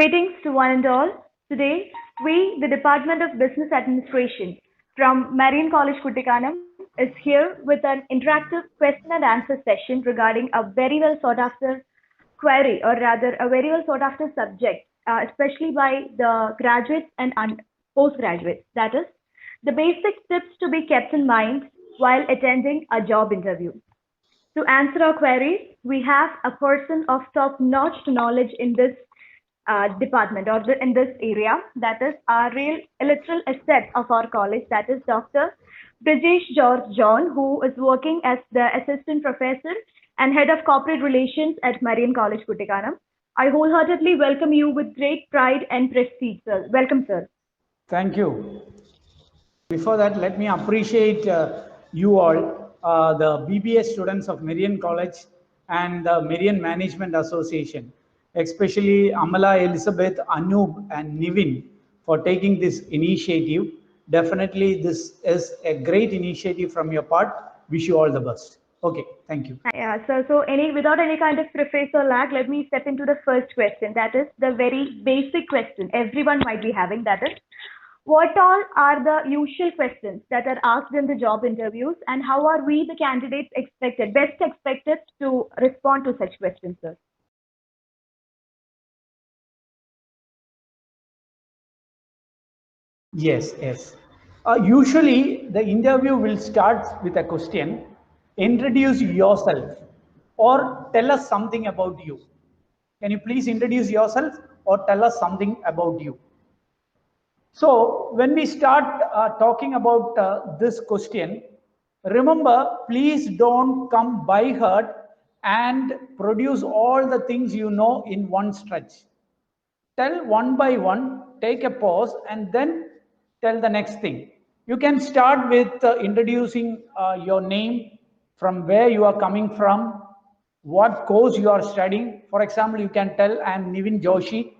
Greetings to one and all. Today, we, the Department of Business Administration from Marian College Kuttikanam, is here with an interactive question and answer session regarding a very well sought after query, or rather, a very well sought after subject, especially by the graduates and postgraduates. That is, the basic tips to be kept in mind while attending a job interview. To answer our queries, we have a person of top-notch knowledge in this department or in this area. That is our real literal asset of our college. That is Dr. Brijesh George John, who is working as the assistant professor and head of corporate relations at Marian College, Kuttikanam. I wholeheartedly welcome you with great pride and prestige, sir. Welcome, sir. Thank you. Before that, let me appreciate you all, the BBA students of Marian College and the Marian Management Association, especially Amala, Elizabeth, Anub, and Nivin for taking this initiative. Definitely, this is a great initiative from your part. Wish you all the best. Okay, thank you. Yeah, so without any kind of preface or lag, let me step into the first question. That is the very basic question everyone might be having. That is, what all are the usual questions that are asked in the job interviews, and how are we, the candidates, best expected to respond to such questions, sir? Yes. Usually, the interview will start with a question: introduce yourself or tell us something about you. Can you please introduce yourself or tell us something about you? So, when we start talking about this question, remember, please don't come by heart and produce all the things you know in one stretch. Tell one by one, take a pause, and then tell the next thing. You can start with introducing your name, from where you are coming from, what course you are studying. For example, you can tell, I am Nivin Joshi.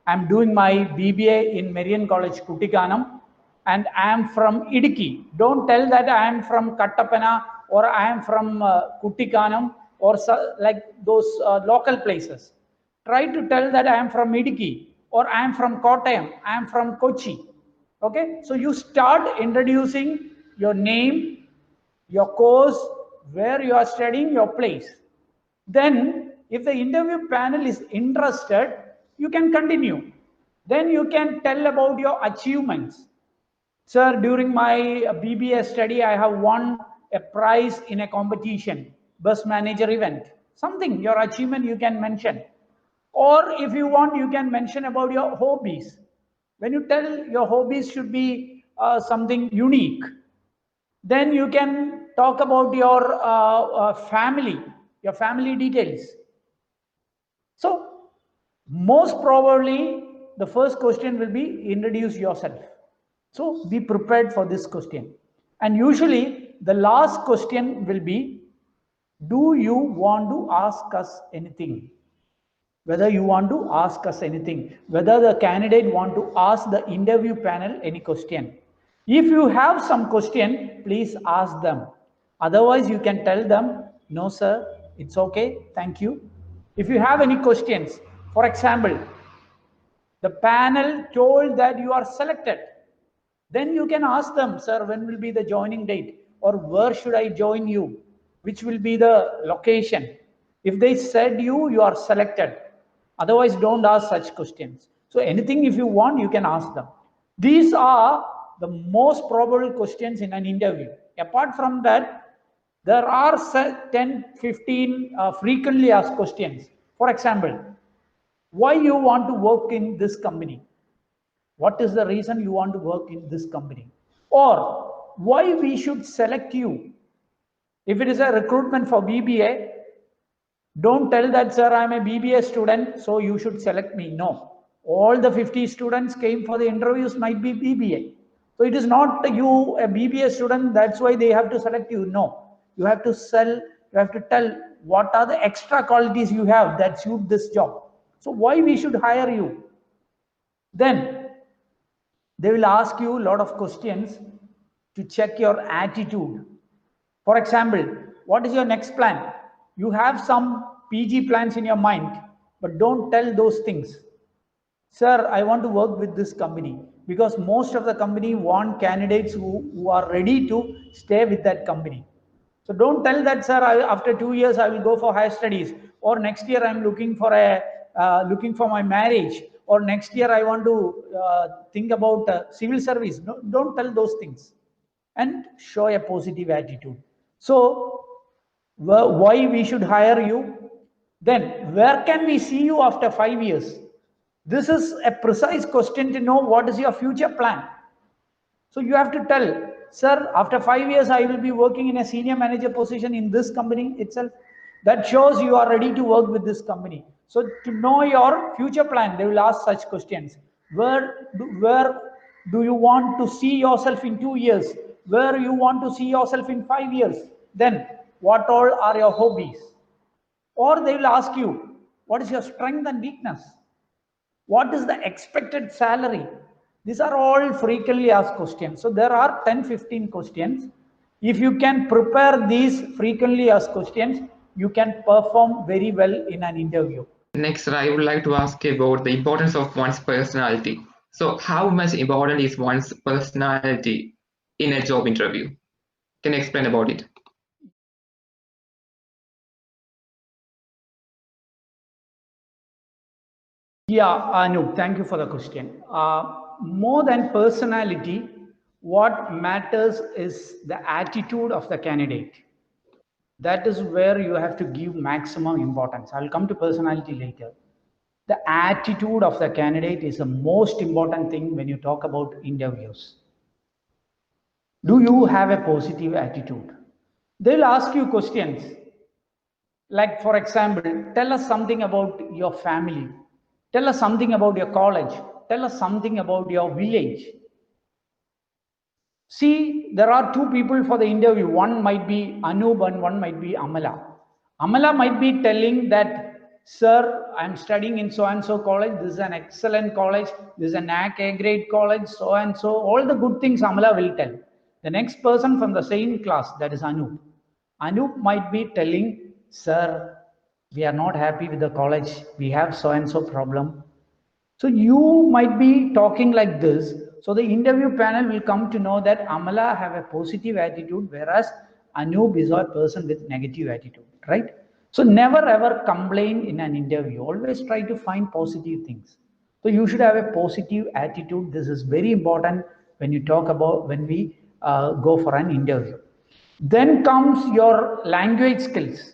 I am doing my BBA in Marian College, Kuttikanam, and I am from Idiki. Don't tell that I am from Kattapana or I am from Kuttikanam or like those local places. Try to tell that I am from Idiki or I am from Kottayam, I am from Kochi. Okay, so you start introducing your name, your course, where you are studying, your place. Then, if the interview panel is interested, you can continue. Then you can tell about your achievements. Sir, during my BBA study, I have won a prize in a competition, bus manager event. Something, your achievement you can mention. Or if you want, you can mention about your hobbies. When you tell your hobbies should be something unique, then you can talk about your family details. So, most probably, the first question will be introduce yourself. So, be prepared for this question. And usually, the last question will be, do you want to ask us anything? Whether you want to ask us anything, whether the candidate want to ask the interview panel any question. If you have some question, please ask them. Otherwise, you can tell them, no, sir, it's okay, thank you. If you have any questions, for example, the panel told that you are selected, then you can ask them, sir, when will be the joining date? Or where should I join you? Which will be the location? If they said you are selected. Otherwise, don't ask such questions. So anything if you want, you can ask them. These are the most probable questions in an interview. Apart from that, there are 10, 15 frequently asked questions. For example, why you want to work in this company? What is the reason you want to work in this company? Or why we should select you? If it is a recruitment for BBA, don't tell that, sir, I'm a BBA student, so you should select me. No. All the 50 students came for the interviews might be BBA. So it is not you, a BBA student, that's why they have to select you. No. You have to tell what are the extra qualities you have that suit this job. So why we should hire you? Then they will ask you a lot of questions to check your attitude. For example, what is your next plan? You have some PG plans in your mind, but don't tell those things. sir, I want to work with this company, because most of the company want candidates who are ready to stay with that company. So don't tell that, sir, after 2 years I will go for higher studies, or next year I'm looking for my marriage, or next year I want to think about civil service. No, don't tell those things, and show a positive attitude. So why we should hire you? Then where can we see you after 5 years? This is a precise question to know what is your future plan. So you have to tell, sir, after 5 years, I will be working in a senior manager position in this company itself. That shows you are ready to work with this company. So to know your future plan, they will ask such questions. Where do you want to see yourself in 2 years? Where you want to see yourself in 5 years? Then what all are your hobbies? Or they will ask you, what is your strength and weakness? What is the expected salary? These are all frequently asked questions. So there are 10, 15 questions. If you can prepare these frequently asked questions, you can perform very well in an interview. Next, I would like to ask about the importance of one's personality. So, how much important is one's personality in a job interview? Can you explain about it? Yeah, Anup, thank you for the question. More than personality, what matters is the attitude of the candidate. That is where you have to give maximum importance. I'll come to personality later. The attitude of the candidate is the most important thing when you talk about interviews. Do you have a positive attitude? They'll ask you questions like, for example, tell us something about your family, tell us something about your college, tell us something about your village. See, there are two people for the interview. One might be Anub and one might be Amala. Amala might be telling that, sir, I'm studying in so and so college. This is an excellent college. This is an A grade college, so and so. All the good things Amala will tell. The next person from the same class, that is Anup. Anup might be telling, sir, we are not happy with the college. We have so and so problem. So you might be talking like this. So the interview panel will come to know that Amala have a positive attitude, whereas Anub is a person with negative attitude, right? So never ever complain in an interview. Always try to find positive things. So you should have a positive attitude. This is very important when you talk about when we go for an interview. Then comes your language skills.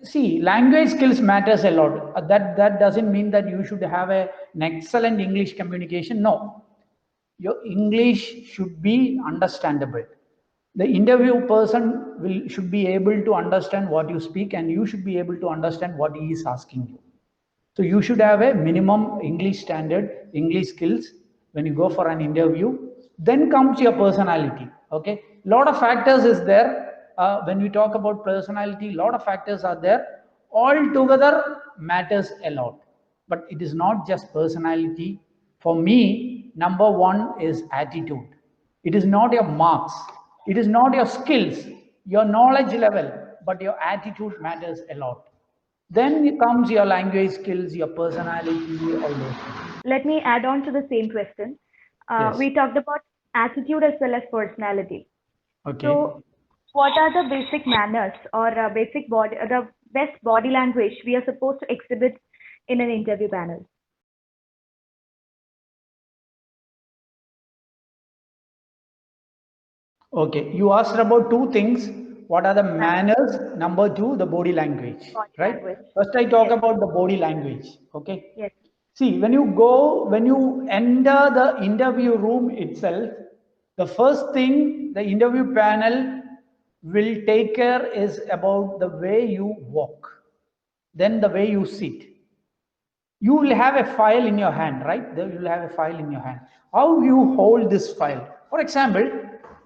See, language skills matters a lot. That doesn't mean that you should have an excellent English communication. No, your English should be understandable. The interview person should be able to understand what you speak, and you should be able to understand what he is asking you. So you should have a minimum English standard, English skills when you go for an interview. Then comes your personality. Okay, lot of factors is there. When we talk about personality, lot of factors are there. All together matters a lot, but it is not just personality. For me, number one is attitude. It is not your marks, it is not your skills, your knowledge level, but your attitude matters a lot. Then comes your language skills, your personality, all those things. Let me add on to the same question. Yes. We talked about attitude as well as personality. Okay. So, what are the basic manners or the best body language we are supposed to exhibit in an interview panel? Okay. You asked about two things. What are the manners? Number two, the body language. Body Right? language. First, I talk Yes. about the body language. Okay. Yes. See, when you enter the interview room itself, the first thing the interview panel will take care is about the way you walk, then the way you sit. You will have a file in your hand, right? You will have a file in your hand. How you hold this file? For example,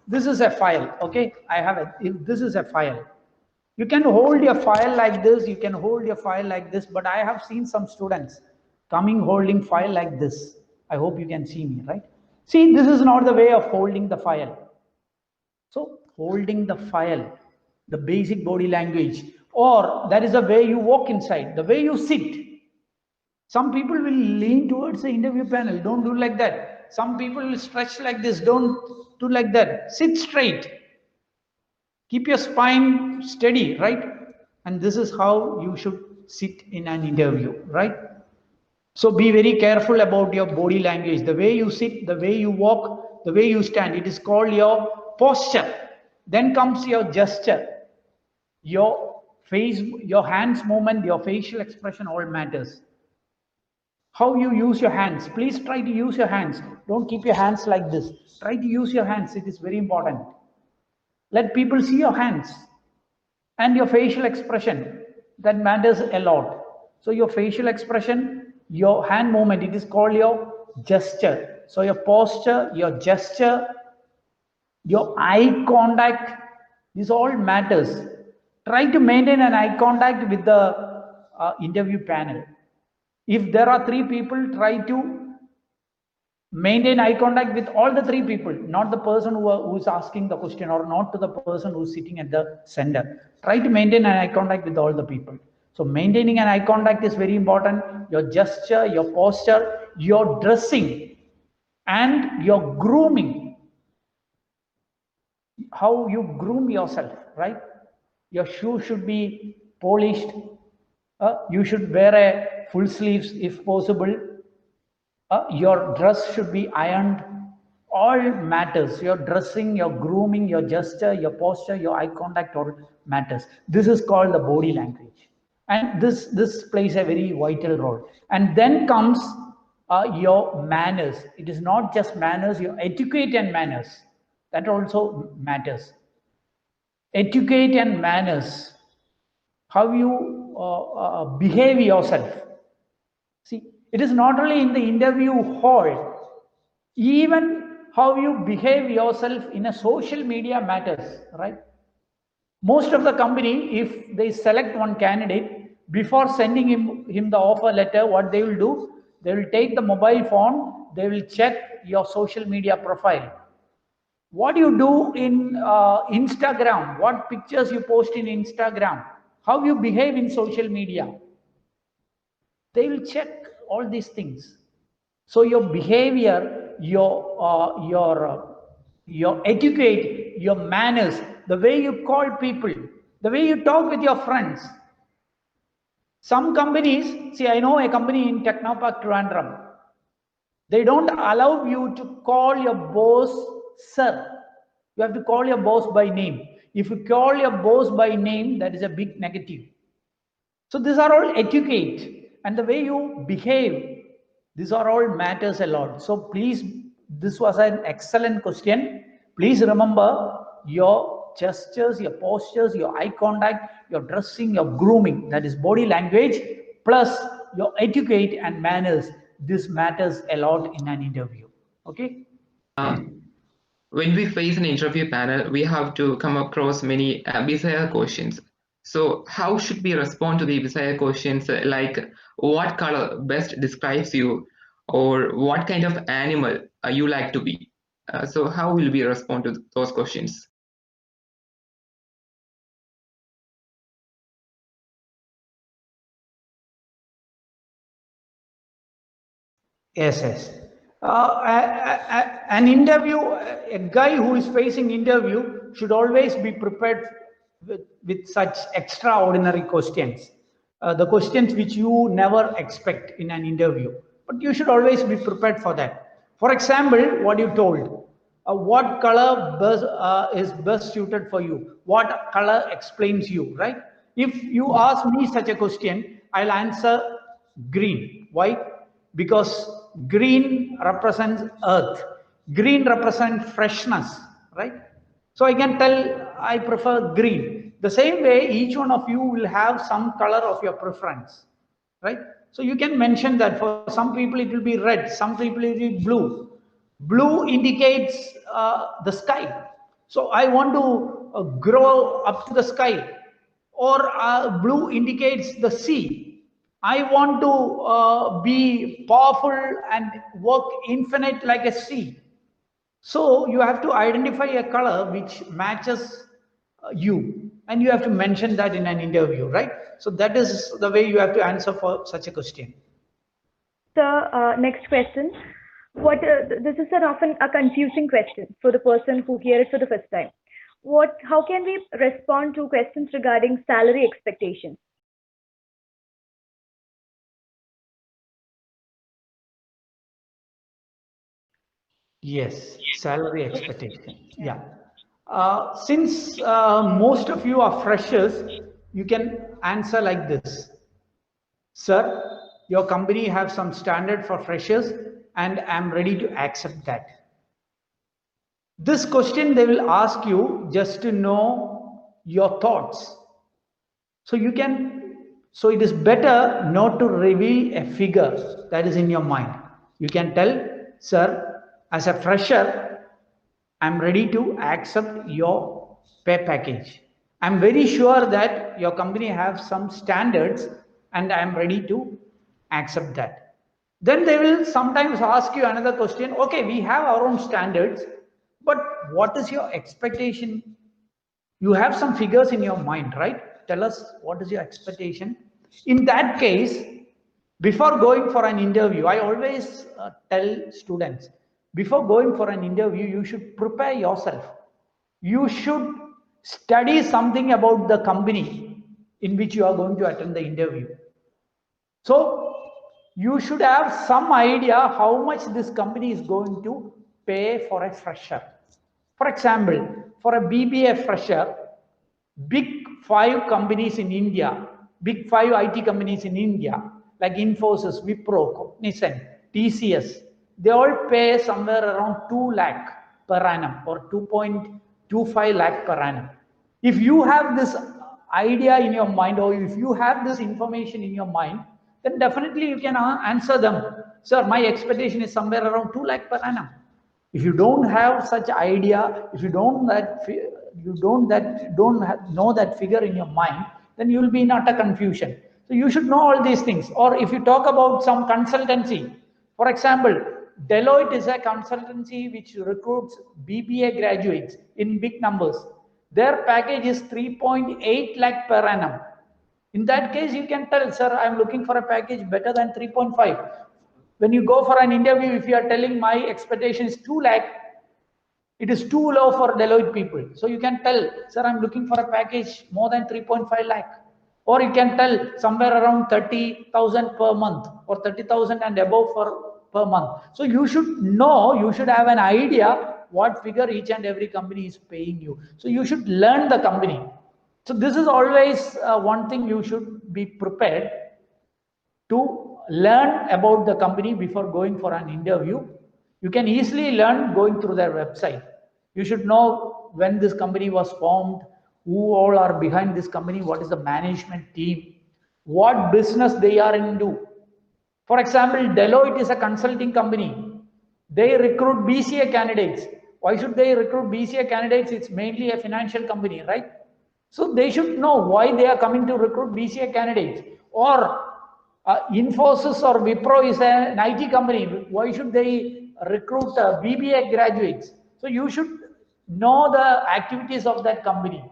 this is a file. Okay, I have it. If this is a file, you can hold your file like this. You can hold your file like this. But I have seen some students coming holding file like this. I hope you can see me, right? See, this is not the way of holding the file. So holding the file, the basic body language, or that is the way you walk inside, the way you sit. Some people will lean towards the interview panel. Don't do like that. Some people will stretch like this. Don't do like that. Sit straight. Keep your spine steady, right? And this is how you should sit in an interview, right? So be very careful about your body language. The way you sit, the way you walk, the way you stand. It is called your posture. Then comes your gesture. Your face, your hands movement, your facial expression all matters. How you use your hands. Please try to use your hands. Don't keep your hands like this. Try to use your hands. It is very important. Let people see your hands and your facial expression. That matters a lot. So your facial expression, your hand movement, it is called your gesture. So your posture, your gesture, your eye contact, this all matters. Try to maintain an eye contact with the interview panel. If there are three people, try to maintain eye contact with all the three people, not the person who is asking the question or not to the person who's sitting at the center. Try to maintain an eye contact with all the people. So maintaining an eye contact is very important. Your gesture, your posture, your dressing, and your grooming. How you groom yourself, right? Your shoe should be polished. You should wear a full sleeves if possible. Your dress should be ironed. All matters. Your dressing, your grooming, your gesture, your posture, your eye contact, all matters. This is called the body language, and this plays a very vital role. And then comes your manners. It is not just manners, your etiquette and manners, that also matters. Etiquette and manners, how you behave yourself. See, it is not only in the interview hall, even how you behave yourself in a social media matters, right? Most of the company, if they select one candidate, before sending him the offer letter, what they will do, they will take the mobile phone, they will check your social media profile. What you do in Instagram, what pictures you post in Instagram, how you behave in social media. They will check all these things. So your behavior, your etiquette, your manners, the way you call people, the way you talk with your friends. Some companies, see, I know a company in Technopark Trivandrum. They don't allow you to call your boss sir. You have to call your boss by name. If you call your boss by name, that is a big negative. So these are all etiquette, and the way you behave, these are all matters a lot. So please, this was an excellent question. Please remember your gestures, your postures, your eye contact, your dressing, your grooming, that is body language, plus your etiquette and manners. This matters a lot in an interview. Okay. When we face an interview panel, we have to come across many bizarre questions. So how should we respond to the bizarre questions like what color best describes you, or what kind of animal you like to be? So how will we respond to those questions? Yes, yes. An interview, a guy who is facing interview should always be prepared with such extraordinary questions. The questions which you never expect in an interview. But you should always be prepared for that. For example, what you told, what color is best suited for you? What color explains you, right? If you ask me such a question, I'll answer green. Why? Because green represents earth, green represents freshness, right? So I can tell I prefer green. The same way, each one of you will have some color of your preference, right? So you can mention that. For some people it will be red, some people it will be blue. Blue indicates the sky. So I want to grow up to the sky. Or blue indicates the sea. I want to be powerful and work infinite like a sea. So you have to identify a color which matches you, and you have to mention that in an interview, right? So that is the way you have to answer for such a question. Next question. This is often a confusing question for the person who hear it for the first time. How can we respond to questions regarding salary expectations? Yes, salary expectation. Yeah. Since most of you are freshers, you can answer like this. Sir, your company have some standard for freshers and I'm ready to accept that. This question they will ask you just to know your thoughts. So it is better not to reveal a figure that is in your mind. You can tell, sir, as a fresher, I'm ready to accept your pay package. I'm very sure that your company has some standards and I'm ready to accept that. Then they will sometimes ask you another question. Okay, we have our own standards, but what is your expectation? You have some figures in your mind, right? Tell us what is your expectation. In that case, before going for an interview, I always tell students, before going for an interview, you should prepare yourself. You should study something about the company in which you are going to attend the interview. So you should have some idea how much this company is going to pay for a fresher. For example, for a BBA fresher, big five companies in India, big five IT companies in India, like Infosys, Wipro, Cognizant, TCS, they all pay somewhere around 2 lakh per annum or 2.25 lakh per annum. If you have this idea in your mind or if you have this information in your mind, then definitely you can answer them. Sir, my expectation is somewhere around 2 lakh per annum. If you don't have such idea, if you don't know that figure in your mind, then you will be in utter confusion. So you should know all these things. Or if you talk about some consultancy, for example, Deloitte is a consultancy which recruits BBA graduates in big numbers. Their package is 3.8 lakh per annum. In that case, you can tell, sir, I'm looking for a package better than 3.5. When you go for an interview, if you are telling my expectation is 2 lakh, it is too low for Deloitte people. So you can tell, sir, I'm looking for a package more than 3.5 lakh. Or you can tell somewhere around 30,000 per month or 30,000 and above per month. So you should know, you should have an idea what figure each and every company is paying you. So you should learn the company. So this is always one thing you should be prepared to learn about the company before going for an interview. You can easily learn going through their website. You should know when this company was formed, who all are behind this company, what is the management team, what business they are into. For example, Deloitte is a consulting company. They recruit BCA candidates. Why should they recruit BCA candidates? It's mainly a financial company, right? So they should know why they are coming to recruit BCA candidates. Or Infosys or Wipro is an IT company. Why should they recruit BBA graduates? So you should know the activities of that company.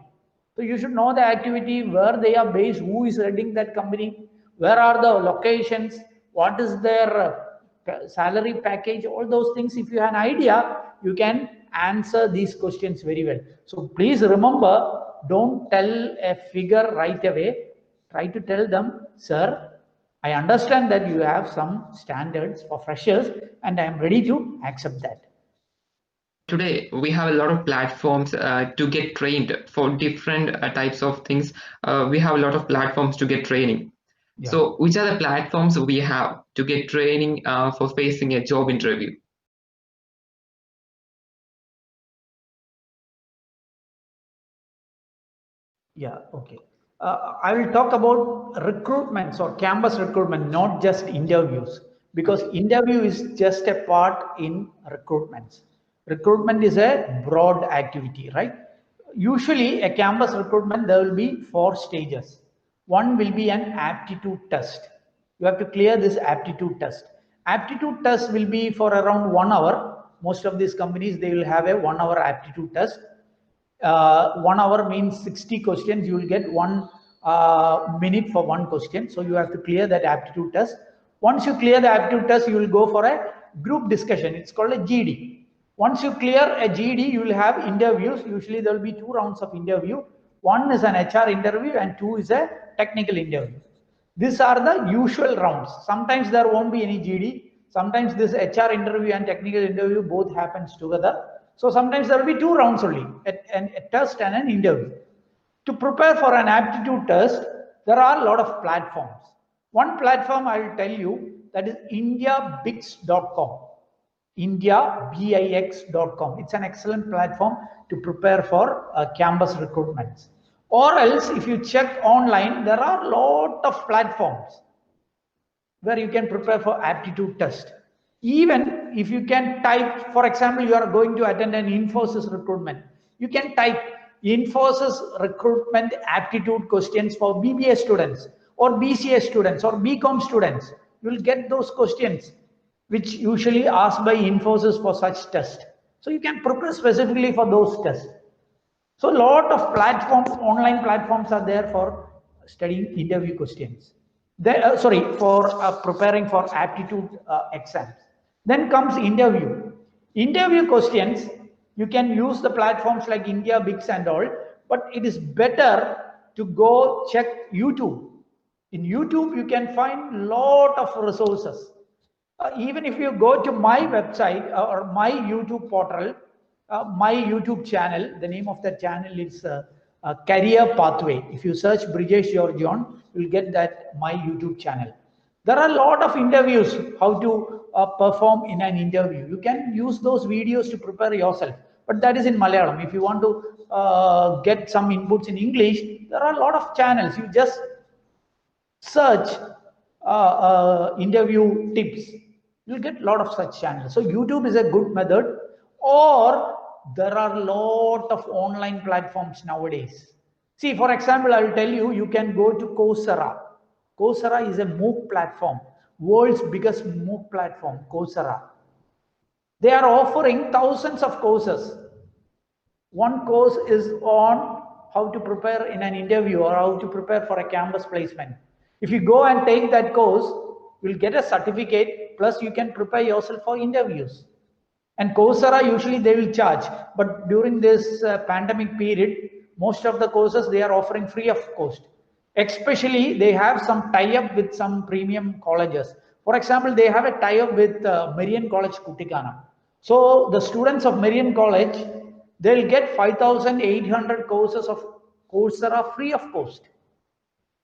So you should know the activity, where they are based, who is heading that company, where are the locations, what is their salary package, all those things. If you have an idea, you can answer these questions very well. So please remember, don't tell a figure right away. Try to tell them, sir, I understand that you have some standards for freshers and I am ready to accept that. Today, we have a lot of platforms to get trained for different types of things. We have a lot of platforms to get training. Yeah. So which are the platforms we have to get training for facing a job interview? Yeah, okay. I will talk about recruitments or campus recruitment, not just interviews, because interview is just a part in recruitments. Recruitment is a broad activity, right? Usually, a campus recruitment, there will be 4 stages. One will be an aptitude test. You have to clear this aptitude test. Aptitude test will be for around 1 hour. Most of these companies, they will have a 1 hour aptitude test. 1 hour means 60 questions. You will get 1 minute for one question. So you have to clear that aptitude test. Once you clear the aptitude test, you will go for a group discussion. It's called a GD. Once you clear a GD, you will have interviews. Usually there will be 2 rounds of interview. One is an HR interview and 2 is a technical interview. These are the usual rounds. Sometimes there won't be any GD. Sometimes this HR interview and technical interview both happens together. So sometimes there will be 2 rounds only, a test and an interview. To prepare for an aptitude test, there are a lot of platforms. One platform I will tell you, that is indiabix.com. indiabix.com. It's an excellent platform to prepare for campus recruitments. Or else, if you check online, there are a lot of platforms where you can prepare for aptitude test. Even if you can type, for example, you are going to attend an Infosys recruitment, you can type Infosys recruitment aptitude questions for BBA students or BCA students or BCom students. You will get those questions which usually asked by Infosys for such test. So you can prepare specifically for those tests. So a lot of platforms, online platforms are there for studying interview questions. For preparing for aptitude exams. Then comes interview. Interview questions, you can use the platforms like IndiaBix and all, but it is better to go check YouTube. In YouTube, you can find lot of resources. Even if you go to my website or my YouTube portal, my YouTube channel, the name of that channel is Career Pathway. If you search Brijesh Georgion, you'll get that my YouTube channel. There are a lot of interviews, how to perform in an interview. You can use those videos to prepare yourself, but that is in Malayalam. If you want to get some inputs in English, there are a lot of channels. You just search interview tips. You'll get a lot of such channels. So YouTube is a good method, or there are a lot of online platforms nowadays. See, for example, I'll tell you, you can go to Coursera. Coursera is a MOOC platform, world's biggest MOOC platform, Coursera. They are offering thousands of courses. One course is on how to prepare in an interview or how to prepare for a campus placement. If you go and take that course, you'll get a certificate, plus you can prepare yourself for interviews. And Coursera, usually they will charge, but during this pandemic period, most of the courses they are offering free of cost. Especially, they have some tie-up with some premium colleges. For example, they have a tie-up with Marian College Kutikana. So the students of Marian College, they'll get 5,800 courses of Coursera free of cost.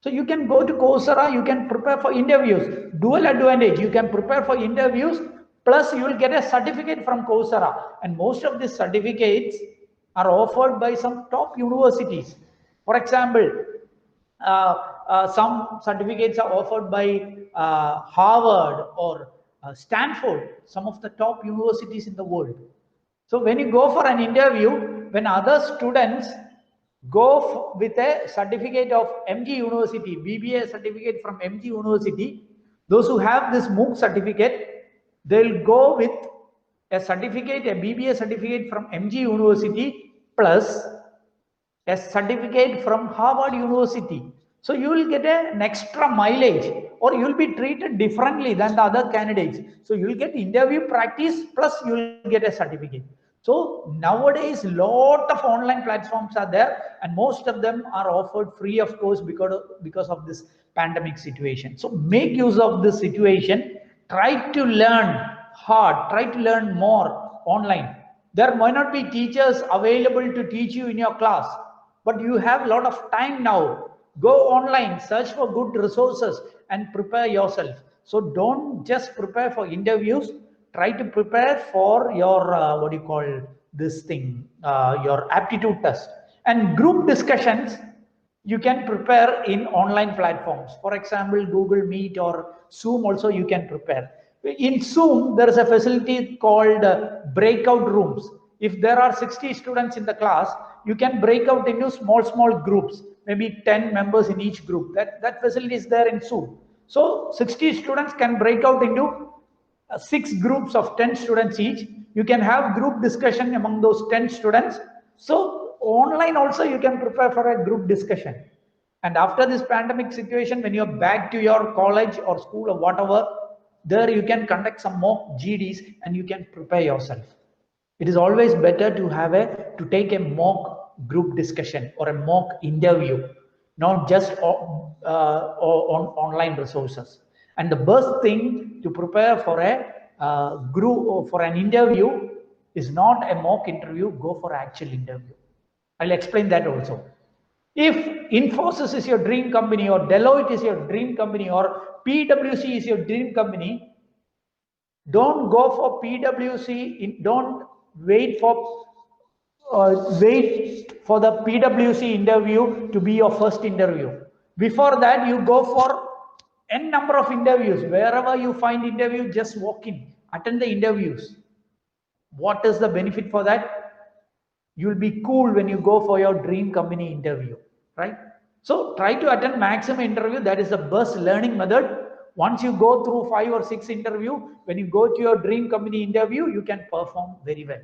So you can go to Coursera, you can prepare for interviews. Dual advantage, you can prepare for interviews, plus you will get a certificate from Coursera. And most of these certificates are offered by some top universities. For example, some certificates are offered by Harvard or Stanford, some of the top universities in the world. So when you go for an interview, when other students go with a certificate of MG University, BBA certificate from MG University, those who have this MOOC certificate, they'll go with a certificate, a BBA certificate from MG University plus a certificate from Harvard University. So you will get an extra mileage, or you will be treated differently than the other candidates. So you will get interview practice plus you will get a certificate. So nowadays, lot of online platforms are there, and most of them are offered free of course because of this pandemic situation. So make use of this situation. Try to learn hard. Try to learn more online. There might not be teachers available to teach you in your class, but you have a lot of time now. Go online, search for good resources and prepare yourself. So don't just prepare for interviews, try to prepare for your your aptitude test. And group discussions you can prepare in online platforms. For example, Google Meet or Zoom also you can prepare. In Zoom, there is a facility called breakout rooms. If there are 60 students in the class, you can break out into small groups, maybe 10 members in each group. That facility is there in Zoom. So 60 students can break out into 6 groups of 10 students each. You can have group discussion among those 10 students. So online also you can prepare for a group discussion. And after this pandemic situation, when you're back to your college or school or whatever, There you can conduct some mock GDs and you can prepare yourself. It is always better to take a mock group discussion or a mock interview, not just on online resources. And the best thing to prepare for a group or for an interview is not a mock interview. Go for actual interview. I'll explain that also. If Infosys is your dream company, or Deloitte is your dream company, or PwC is your dream company, don't go for PwC. Don't wait for the PwC interview to be your first interview. Before that, you go for n number of interviews. Wherever you find interview, just walk in, attend the interviews. What is the benefit for that? You'll be cool when you go for your dream company interview, right? So try to attend maximum interview. That is the best learning method. Once you go through 5 or 6 interview, when you go to your dream company interview, you can perform very well.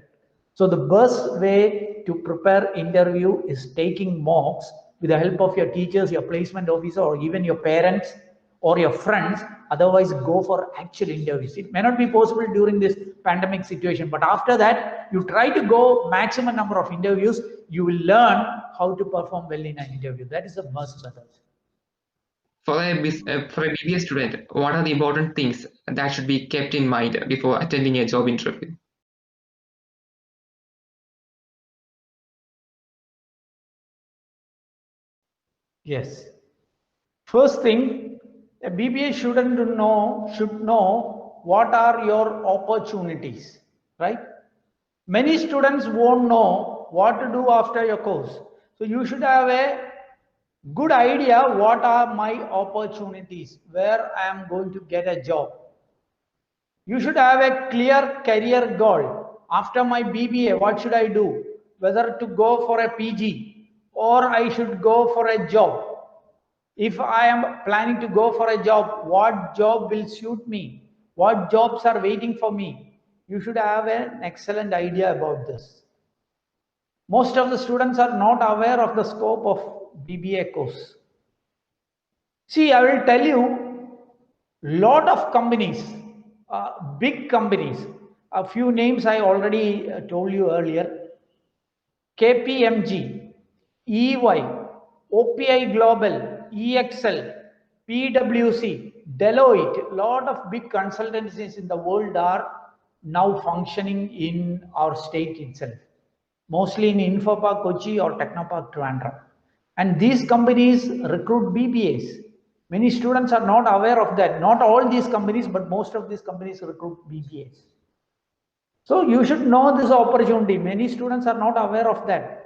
So the best way to prepare interview is taking mocks with the help of your teachers, your placement officer, or even your parents or your friends. Otherwise, go for actual interviews. It may not be possible during this pandemic situation, but after that, you try to go maximum number of interviews. You will learn how to perform well in an interview. That is the best method. For a BBA student, what are the important things that should be kept in mind before attending a job interview? Yes. First thing, a BBA student should know what are your opportunities, right? Many students won't know what to do after your course. So you should have a good idea what are my opportunities, where I am going to get a job. You should have a clear career goal. After my BBA, what should I do? Whether to go for a PG or I should go for a job. If I am planning to go for a job, what job will suit me? What jobs are waiting for me? You should have an excellent idea about this. Most of the students are not aware of the scope of BBA course. See, I will tell you, lot of companies, big companies, a few names I already told you earlier: KPMG, EY, OPI Global, EXL, PwC, Deloitte. Lot of big consultancies in the world are now functioning in our state itself, mostly in Infopark Kochi or Technopark Trivandrum. And these companies recruit BBAs. Many students are not aware of that. Not all these companies, but most of these companies recruit BBAs. So you should know this opportunity. Many students are not aware of that.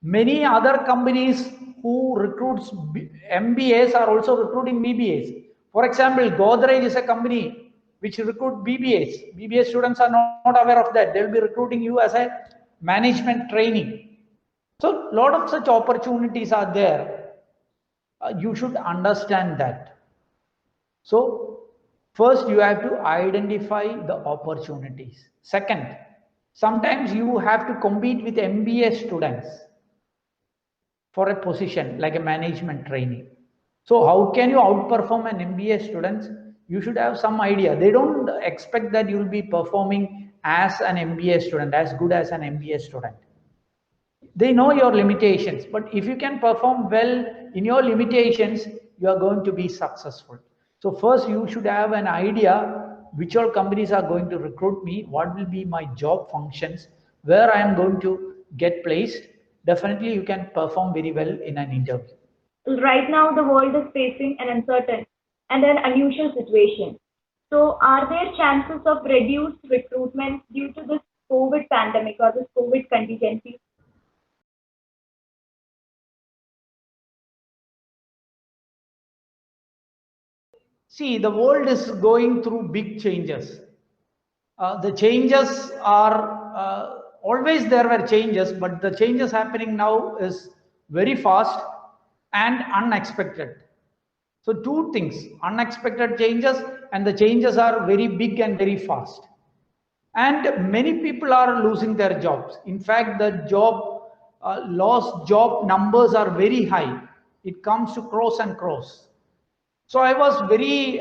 Many other companies who recruits MBAs are also recruiting BBAs. For example, Godrej is a company which recruit BBAs. BBA students are not aware of that. They will be recruiting you as a management training. So a lot of such opportunities are there. You should understand that. So first you have to identify the opportunities. Second, sometimes you have to compete with MBA students for a position like a management trainee. So how can you outperform an MBA student? You should have some idea. They don't expect that you will be performing as an MBA student, as good as an MBA student. They know your limitations, but if you can perform well in your limitations, you are going to be successful. So first you should have an idea which all companies are going to recruit me, what will be my job functions, where I am going to get placed. Definitely you can perform very well in an interview. Right now, the world is facing an uncertain and an unusual situation. So, are there chances of reduced recruitment due to this COVID pandemic or this COVID contingency? See, the world is going through big changes. The changes are always there were changes, but the changes happening now is very fast and unexpected. So two things: unexpected changes, and the changes are very big and very fast. And many people are losing their jobs. In fact, the lost job numbers are very high. It comes to crores and crores. So I was very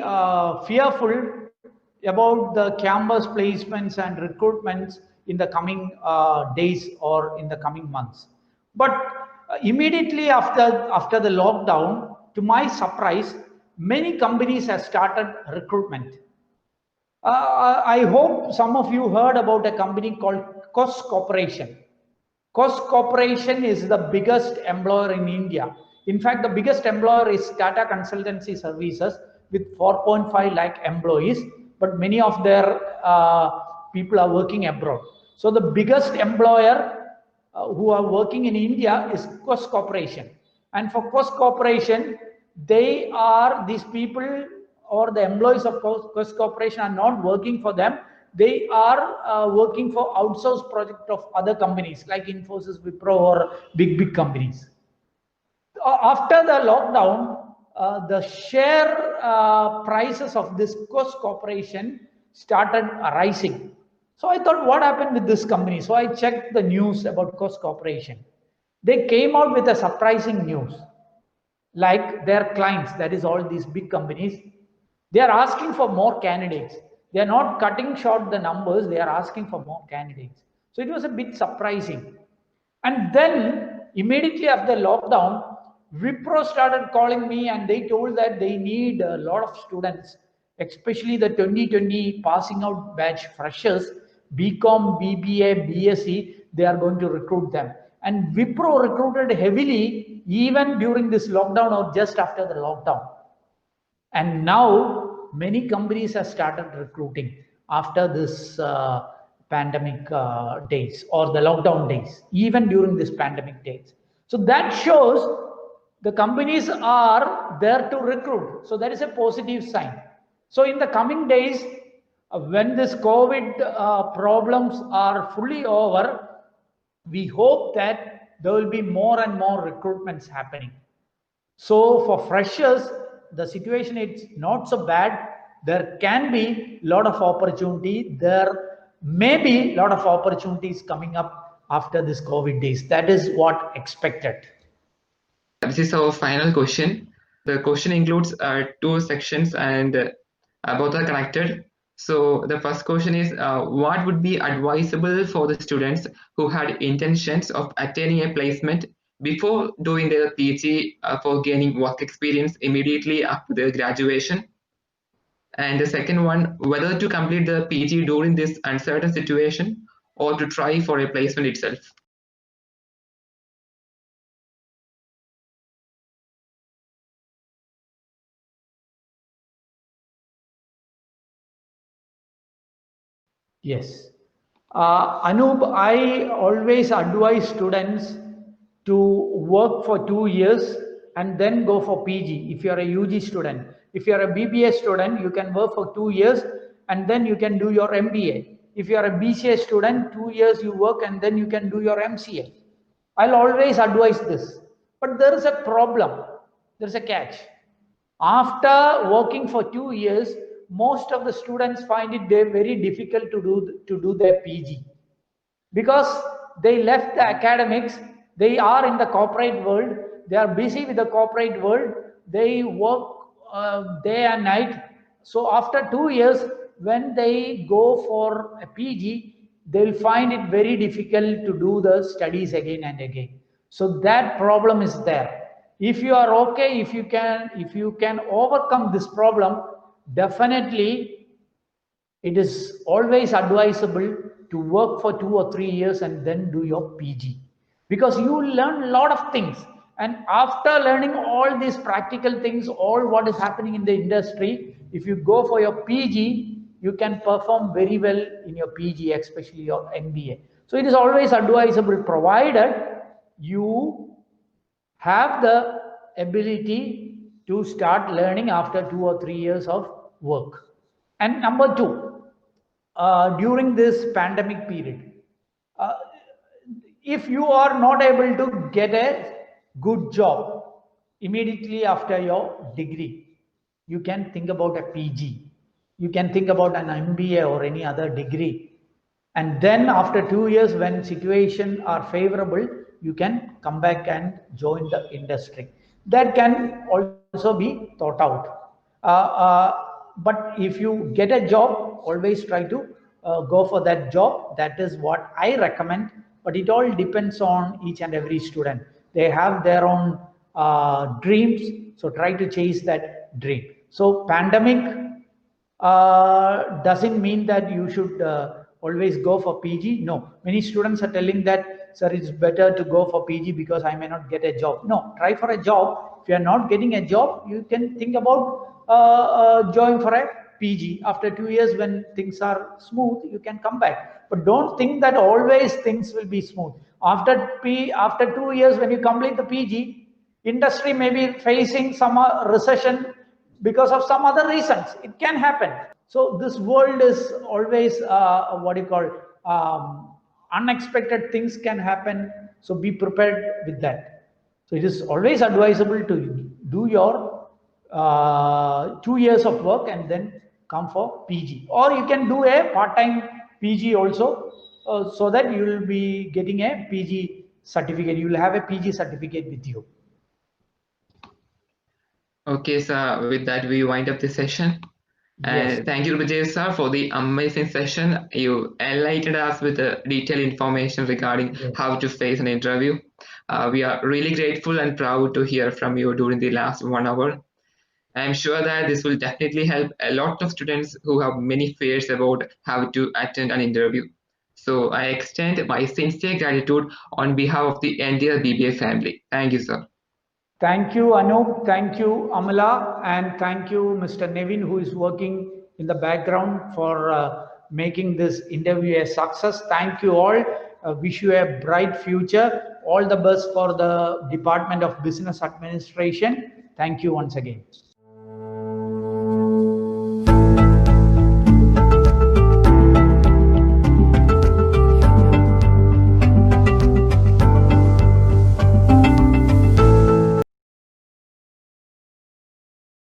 fearful about the campus placements and recruitments in the coming days or in the coming months. But immediately after the lockdown, to my surprise, many companies have started recruitment. I hope some of you heard about a company called Kos Corporation. Kos Corporation is the biggest employer in India. In fact, the biggest employer is Tata Consultancy Services with 4.5 lakh employees, but many of their people are working abroad. So the biggest employer who are working in India is Kos Corporation. And for Kos Corporation, they are these people or the employees of Kos Corporation are not working for them. They are working for outsourced project of other companies like Infosys, Wipro, or big companies. After the lockdown, the share prices of this Kos Corporation started rising. So I thought, what happened with this company? So I checked the news about Kos Corporation. They came out with a surprising news. Like their clients, that is all these big companies, they are asking for more candidates. They are not cutting short the numbers, they are asking for more candidates. So it was a bit surprising. And then immediately after lockdown, Wipro started calling me and they told that they need a lot of students, especially the 2020 passing out batch freshers, BCom, BBA, BSc, they are going to recruit them. And Wipro recruited heavily even during this lockdown or just after the lockdown. And now many companies have started recruiting after this pandemic days or the lockdown days, even during this pandemic days. So that shows the companies are there to recruit. So that is a positive sign. So in the coming days, when this COVID problems are fully over, we hope that there will be more and more recruitments happening. So for freshers, the situation is not so bad. There can be a lot of opportunity. There may be a lot of opportunities coming up after this COVID days. That is what expected. This is our final question. The question includes two sections and both are connected. So the first question is, what would be advisable for the students who had intentions of attaining a placement before doing their PG for gaining work experience immediately after their graduation? And the second one, whether to complete the PG during this uncertain situation or to try for a placement itself. Yes. Anup, I always advise students to work for 2 years and then go for PG if you are a UG student. If you are a BBA student, you can work for 2 years and then you can do your MBA. If you are a BCA student, 2 years you work and then you can do your MCA. I'll always advise this. But there is a problem, there is a catch. After working for 2 years, most of the students find it very difficult to do their PG because they left the academics, they are in the corporate world, they are busy with the corporate world, they work day and night. So after 2 years, when they go for a PG, they'll find it very difficult to do the studies again and again. So that problem is there. If you are okay, if you can overcome this problem, definitely it is always advisable to work for 2 or 3 years and then do your PG, because you learn a lot of things. And after learning all these practical things, all what is happening in the industry, if you go for your PG, you can perform very well in your PG, especially your MBA. So it is always advisable, provided you have the ability to start learning after 2 or 3 years of work. And number two, during this pandemic period, uh, if you are not able to get a good job immediately after your degree, you can think about a PG, you can think about an MBA or any other degree, and then after 2 years, when situation are favorable, you can come back and join the industry. That can also be thought out. but if you get a job, always try to go for that job. That is what I recommend. But it all depends on each and every student. They have their own dreams, so try to chase that dream. So pandemic doesn't mean that you should always go for PG. No, many students are telling that, sir, it's better to go for PG because I may not get a job. No, try for a job. If you are not getting a job, you can think about join for a PG. After 2 years, when things are smooth, you can come back. But don't think that always things will be smooth. After 2 years, when you complete the PG, industry may be facing some recession because of some other reasons. It can happen. So this world is always what you call unexpected things can happen. So be prepared with that. So it is always advisable to do your 2 years of work and then come for PG, or you can do a part-time PG also, so that you will be getting a PG certificate. You will have a PG certificate with you. Okay, sir. With that, we wind up the session. Yes. And thank you, Vijay sir, for the amazing session. You enlightened us with detailed information regarding Yes. how to face an interview. We are really grateful and proud to hear from you during the last 1 hour. I'm sure that this will definitely help a lot of students who have many fears about how to attend an interview. So I extend my sincere gratitude on behalf of the entire BBA family. Thank you, sir. Thank you, Anup. Thank you, Amala. And thank you, Mr. Nevin, who is working in the background for making this interview a success. Thank you all. Wish you a bright future. All the best for the Department of Business Administration. Thank you once again.